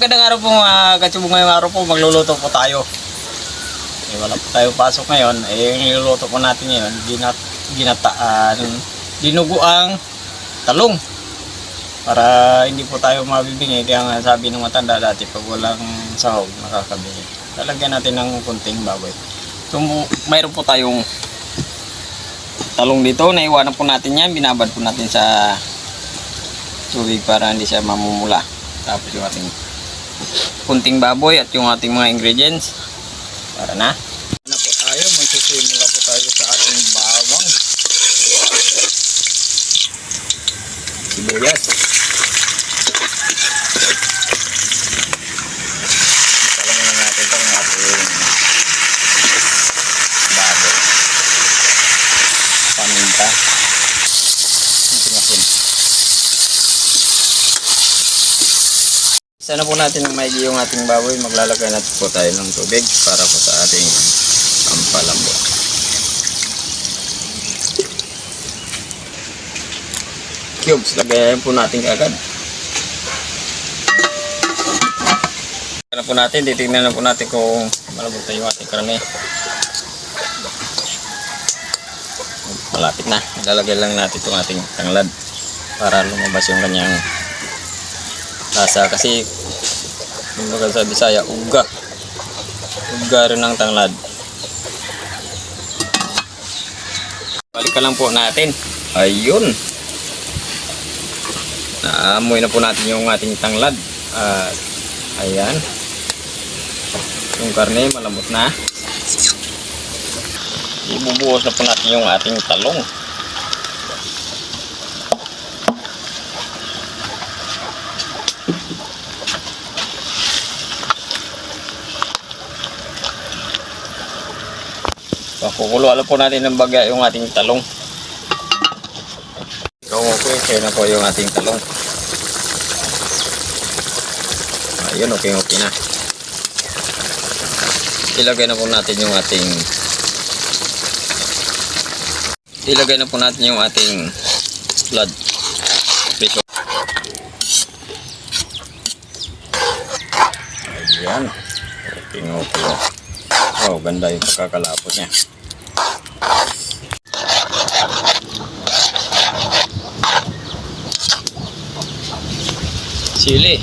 Magandang araw po mga katsubong. Ngayong araw po magluluto po tayo. Wala po tayo pasok ngayon. Yung niluluto po natin ngayon, ginataan, dinuguang talong. Para hindi po tayo mabibingi. Kaya nga sabi ng matanda dati, pag walang sahog, nakakabingi. Lalagyan natin ng kunting baboy. So, mayroon po tayong talong dito. Naiwanan po natin yan. Binabad po natin sa tubig para hindi siya mamumula. Tapos yung ating kunting baboy at yung ating mga ingredients. Para na. Na po tayo. Magsisimula po tayo sa ating bawang. Sibuyas. Talagang na natin itong ating baboy. Paminta. Sana po natin ng maigi yung ating baboy. Maglalagay natin po tayo ng tubig para po sa ating pampalambot. Cubes, lagayan po natin agad. Tignan po natin, titignan na po natin kung malambot na yung ating karne. Malapit na. Lalagay lang natin itong ating tanglad para lumabas yung kanyang lasa, kasi kumbaga sa Bisaya, uga rin ng tanglad. Balikan lang po natin. Ayun, naamoy na po natin yung ating tanglad. Ayan, yung karne malambot na. Ibubuhos na po natin yung ating talong. Kukuluan po natin ng bagya yung ating talong. Okay na po yung ating talong. Ayun, okay na. Ilagay na po natin yung ating blood. Piso. Ayan. Okay. Oh, ganda yung pagkakalapot niya. Sili.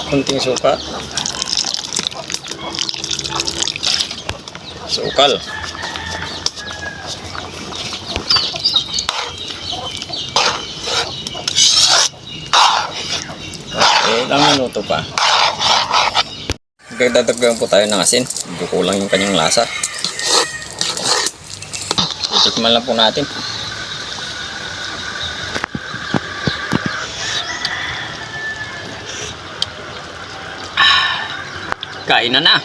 Kunting suka. Sukal. Okay, ilang minuto pa. Dadagdagan po tayo ng asin. Hindi kulang yung kanyang lasa. Titikman lang po natin. Kain na.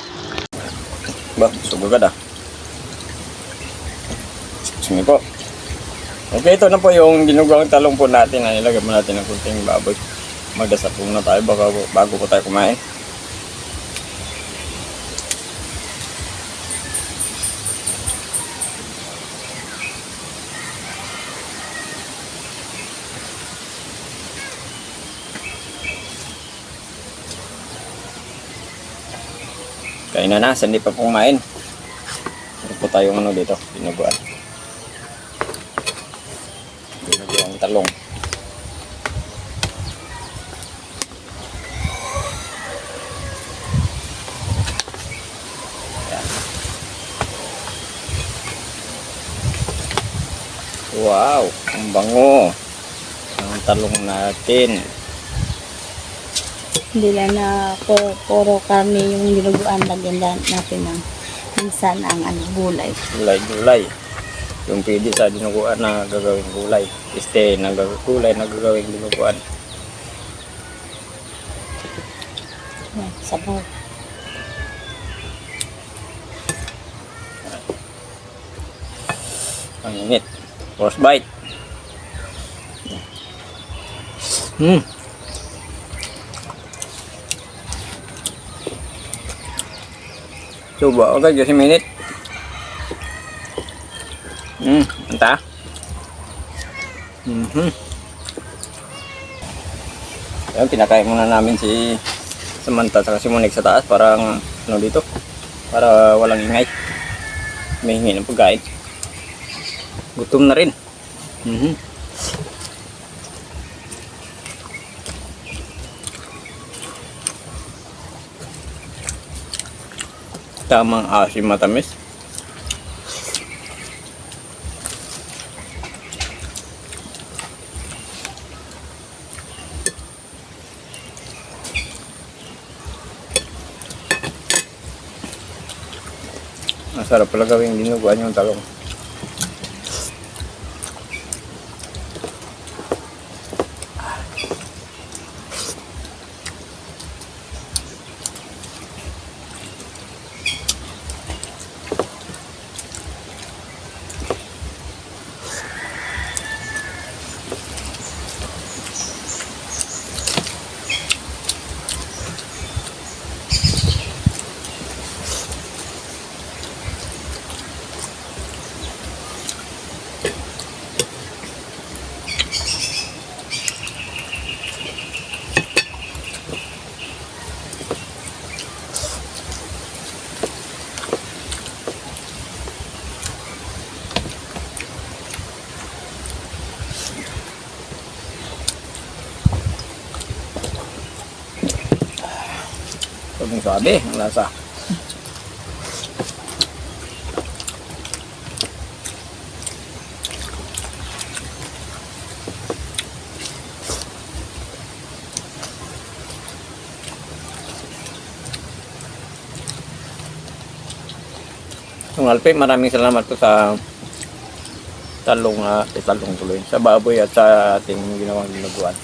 Ba, sugagad ah. Sige po. Okay, ito na po yung dinuguang talong po natin. Ilagay mo natin ng kunting baboy. Magdasal po na tayo bago po tayo kumain. Kain na, sandi pa pong kumain. Ito po tayong ano dito, dinuguan talong. Ayan. Wow, ang bango ng talong natin. Hindi lang na puro karne yung dinuguan, lagyan natin ng minsan ang gulay. Gulay. Yung pwede sa dinuguan na gagawing gulay. Gulay na gagawing dinuguan. Sabaw. Ang init. First bite. Coba agad kasi minute. Entah. Ayun, pinakain muna namin si Samantha at si Monique sa taas para ano dito, para walang ingay. May hingi ng pagkain. Gutom na rin. Tamang asim matamis. Masarap pala gawing dinuguan yung talong. Sobrang sabi ang lasa. Yung Alpe, maraming salamat po sa talong tuloy, sa baboy at sa ating ginawang dinuguan.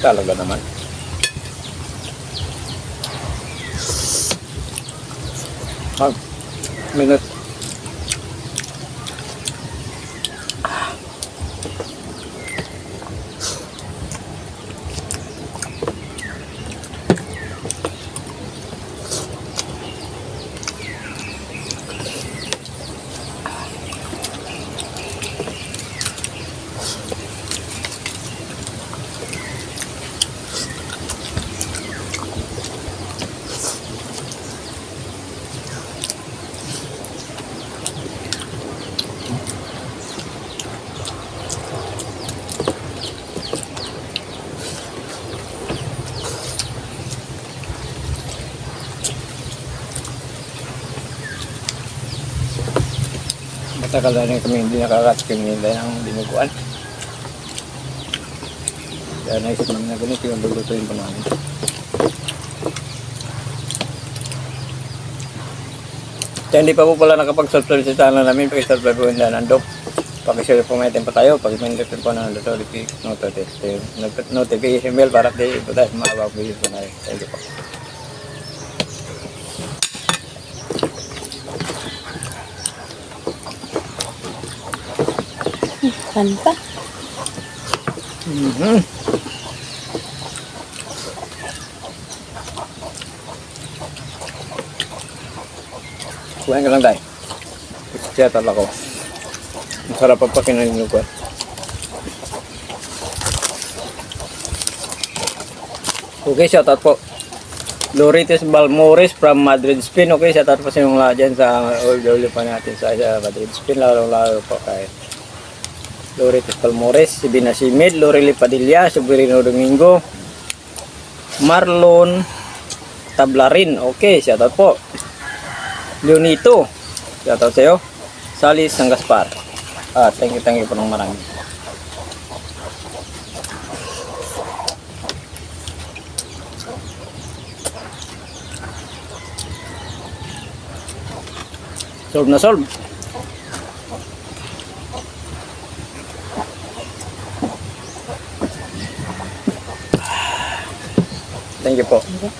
Talaga naman. Minute. Matagal na rin kami hindi nakakatikim nila ng dinuguan. Kaya naisip namin na ganito yung lulutuin pa namin. Kaya hindi pa po pala nakapag-subscribe sa channel namin, pag-subscribe po yung nanando. Pag-share po natin pa tayo, pag-pindot po ng notification bell para update po tayo sa mga bagong video po natin. Thank you po. Kanta. Kuhain ka lang tayo. Siyatal ako. Masarap pa pa kinalinuguan. Okay, shoutout po. Lorites Balmores from Madrid, Spain. Okay, shoutout po sa mga dyan sa OFW pa natin sa Madrid, Spain. Lalo po kay Lorites Balmores, si Binasimid, Loreli Padilla, Soberino Domingo, Marlon Tablarin. Okay, shoutout po. Leonito, shoutout sa'yo. Salis San Gaspar. Thank you po ng marami. Solve na solve. Thank you po. Okay.